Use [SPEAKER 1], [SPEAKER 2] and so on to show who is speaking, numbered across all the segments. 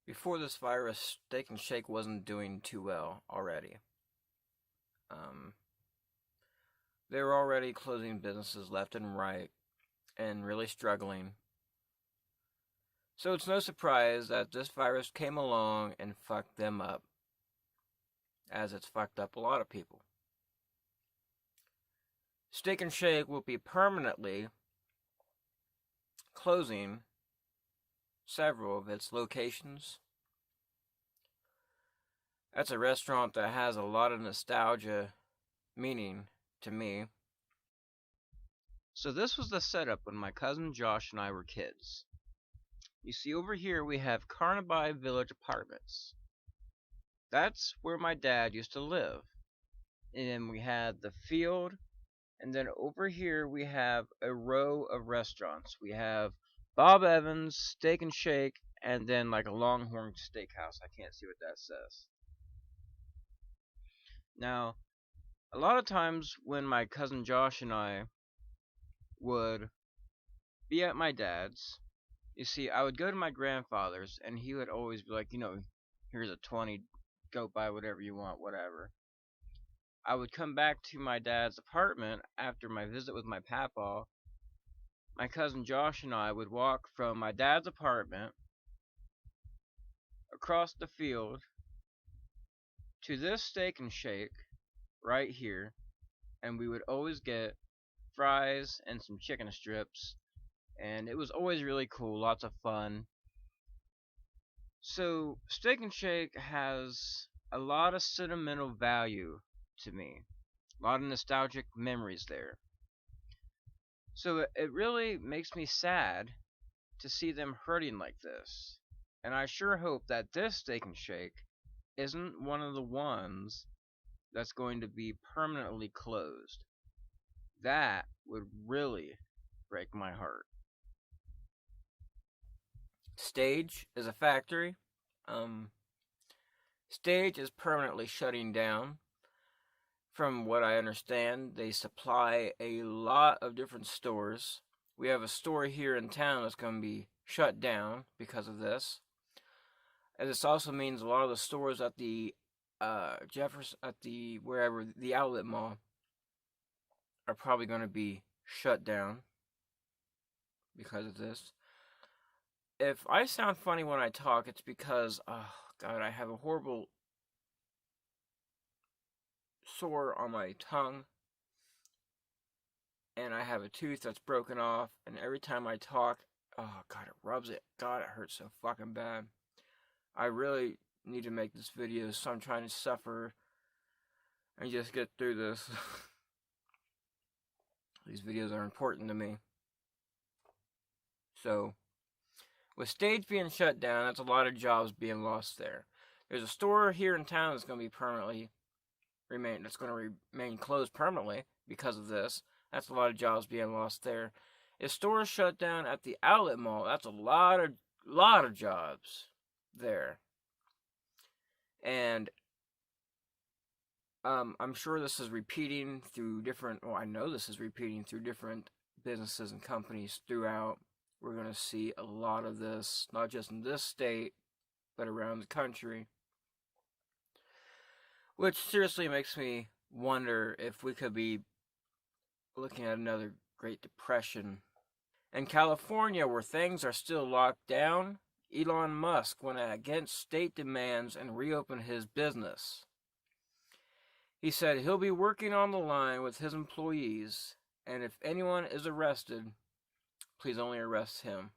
[SPEAKER 1] Before this virus, Steak and Shake wasn't doing too well already. Um, they were already closing businesses left and right and really struggling. So it's no surprise that this virus came along and fucked them up, as it's fucked up a lot of people. Steak and Shake will be permanently closing several of its locations. That's a restaurant that has a lot of nostalgia meaning to me. So this was the setup when my cousin Josh and I were kids. You see, over here we have Carnaby Village Apartments. That's where my dad used to live. And then we had the field, and then over here we have a row of restaurants. We have Bob Evans, Steak and Shake, and then like a Longhorn Steakhouse. I can't see what that says. Now, a lot of times when my cousin Josh and I would be at my dad's, you see, I would go to my grandfather's, and he would always be like, here's a 20, go buy whatever you want, whatever. I would come back to my dad's apartment after my visit with my papa. My cousin Josh and I would walk from my dad's apartment across the field to this Steak and Shake right here, and we would always get fries and some chicken strips, and it was always really cool, lots of fun. So, Steak and Shake has a lot of sentimental value to me, a lot of nostalgic memories there. So, it really makes me sad to see them hurting like this. And I sure hope that this Steak and Shake isn't one of the ones that's going to be permanently closed. That would really break my heart. Stage is a factory. Stage is permanently shutting down. From what I understand, they supply a lot of different stores. We have a store here in town that's going to be shut down because of this. And this also means a lot of the stores at the wherever the outlet mall are probably going to be shut down because of this. If I sound funny when I talk, it's because, oh god, I have a horrible sore on my tongue, and I have a tooth that's broken off, and every time I talk, oh god, it rubs it. God, it hurts so fucking bad. I really need to make this video, so I'm trying to suffer and just get through this. These videos are important to me. So, with Stage being shut down, that's a lot of jobs being lost there. There's a store here in town that's going to be remain closed permanently because of this. That's a lot of jobs being lost there. If stores shut down at the outlet mall, that's a lot of jobs there. And I'm sure this is repeating through I know this is repeating through different businesses and companies throughout. We're going to see a lot of this, not just in this state, but around the country. Which seriously makes me wonder if we could be looking at another Great Depression. In California, where things are still locked down, Elon Musk went against state demands and reopened his business. He said he'll be working on the line with his employees, and if anyone is arrested, please only arrest him.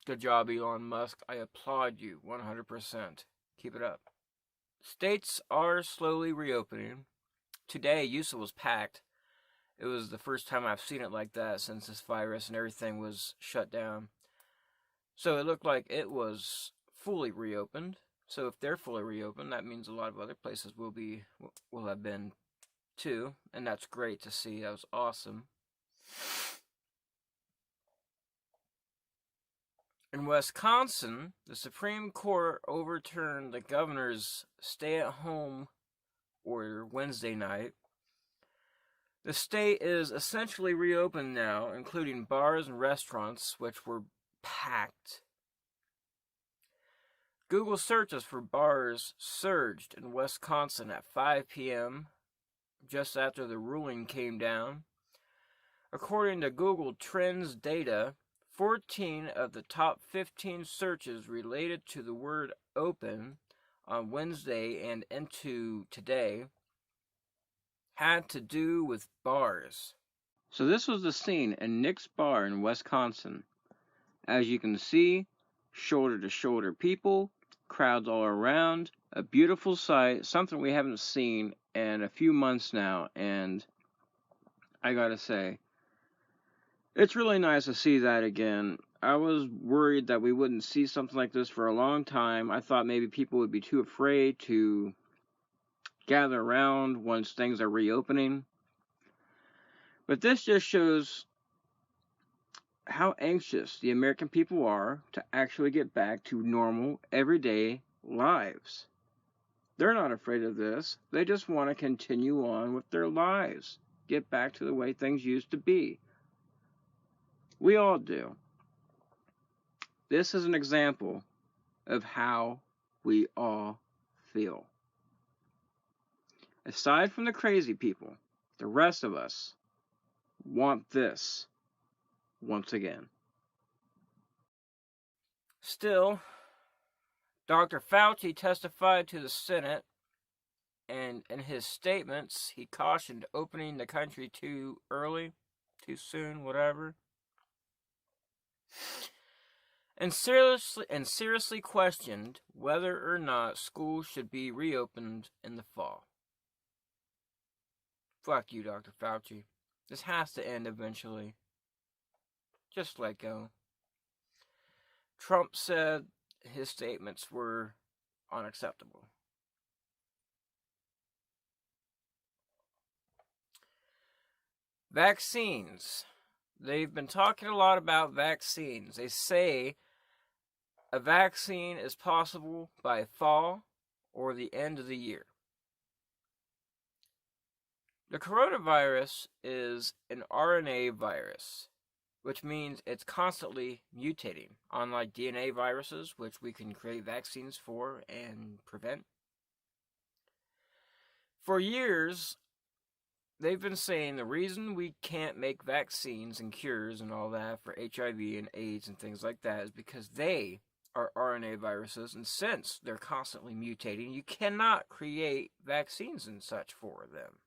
[SPEAKER 1] Good job, Elon Musk. I applaud you 100%. Keep it up. States are slowly reopening. Today, USA was packed. It was the first time I've seen it like that since this virus and everything was shut down. So it looked like it was fully reopened. So if they're fully reopened, that means a lot of other places will have been too, and that's great to see. That was awesome. In Wisconsin, the Supreme Court overturned the governor's stay-at-home order Wednesday night. The state is essentially reopened now, including bars and restaurants, which were packed. Google searches for bars surged in Wisconsin at 5 p.m., just after the ruling came down. According to Google Trends data, 14 of the top 15 searches related to the word open on Wednesday and into today had to do with bars. So this was the scene in Nick's Bar in Wisconsin. As you can see, shoulder-to-shoulder people, crowds all around, a beautiful sight, something we haven't seen in a few months now, and I gotta say, it's really nice to see that again. I was worried that we wouldn't see something like this for a long time. I thought maybe people would be too afraid to gather around once things are reopening. But this just shows how anxious the American people are to actually get back to normal, everyday lives. They're not afraid of this. They just want to continue on with their lives. Get back to the way things used to be. We all do. This is an example of how we all feel. Aside from the crazy people, the rest of us want this once again. Still, Dr. Fauci testified to the Senate, and in his statements, he cautioned opening the country too early, too soon, whatever, and seriously questioned whether or not schools should be reopened in the fall. Fuck you, Dr. Fauci. This has to end eventually. Just let go. Trump said his statements were unacceptable. Vaccines. They've been talking a lot about vaccines. They say a vaccine is possible by fall or the end of the year. The coronavirus is an RNA virus, which means it's constantly mutating, unlike DNA viruses, which we can create vaccines for and prevent. For years, they've been saying the reason we can't make vaccines and cures and all that for HIV and AIDS and things like that is because they are RNA viruses, and since they're constantly mutating, you cannot create vaccines and such for them.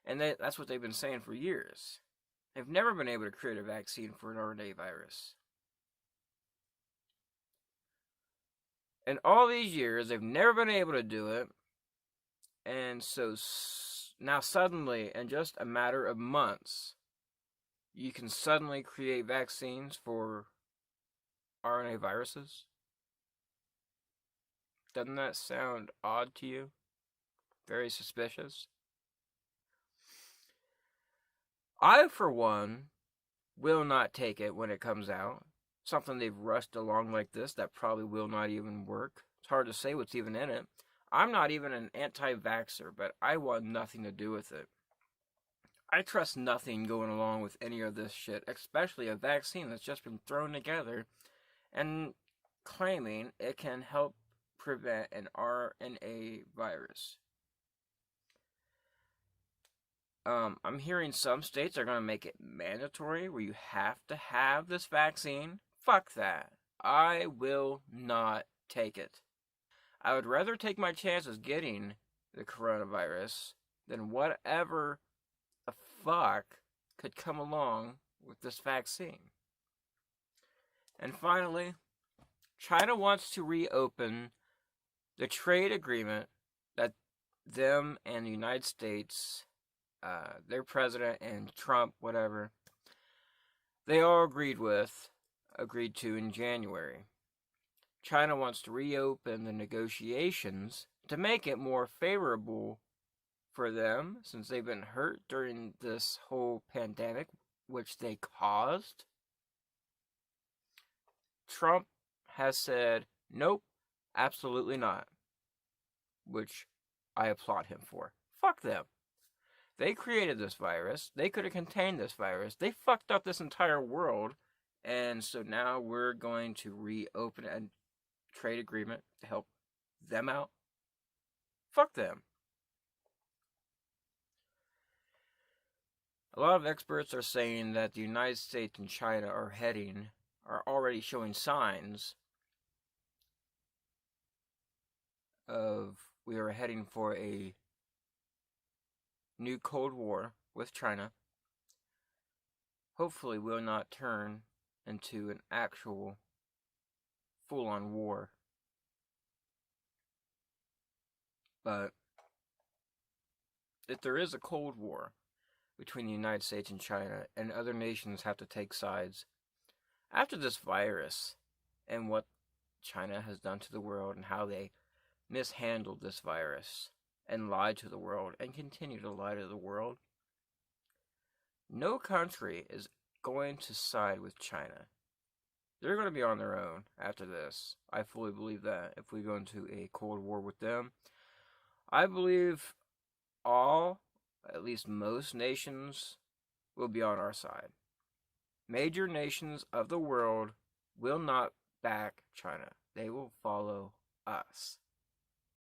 [SPEAKER 1] And that's what they've been saying for years. They've never been able to create a vaccine for an RNA virus. In all these years, they've never been able to do it. And so now suddenly, in just a matter of months, you can suddenly create vaccines for RNA viruses? Doesn't that sound odd to you? Very suspicious? I, for one, will not take it when it comes out. Something they've rushed along like this that probably will not even work. It's hard to say what's even in it. I'm not even an anti-vaxxer, but I want nothing to do with it. I trust nothing going along with any of this shit, especially a vaccine that's just been thrown together and claiming it can help prevent an RNA virus. I'm hearing some states are going to make it mandatory where you have to have this vaccine. Fuck that. I will not take it. I would rather take my chances getting the coronavirus than whatever the fuck could come along with this vaccine. And finally, China wants to reopen the trade agreement that them and the United States, their president and Trump, whatever, they all agreed to in January. China wants to reopen the negotiations to make it more favorable for them, since they've been hurt during this whole pandemic, which they caused. Trump has said, nope, absolutely not, which I applaud him for. Fuck them. They created this virus. They could have contained this virus. They fucked up this entire world. And so now we're going to reopen it. And trade agreement to help them out, fuck them. A lot of experts are saying that the United States and China are already showing signs of we are heading for a new Cold War with China. Hopefully will not turn into an actual full-on war. But if there is a Cold War between the United States and China, and other nations have to take sides after this virus and what China has done to the world and how they mishandled this virus and lied to the world and continue to lie to the world, no country is going to side with China. They're going to be on their own after this. I fully believe that if we go into a Cold War with them, I believe at least most nations will be on our side. Major nations of the world will not back China. They will follow us.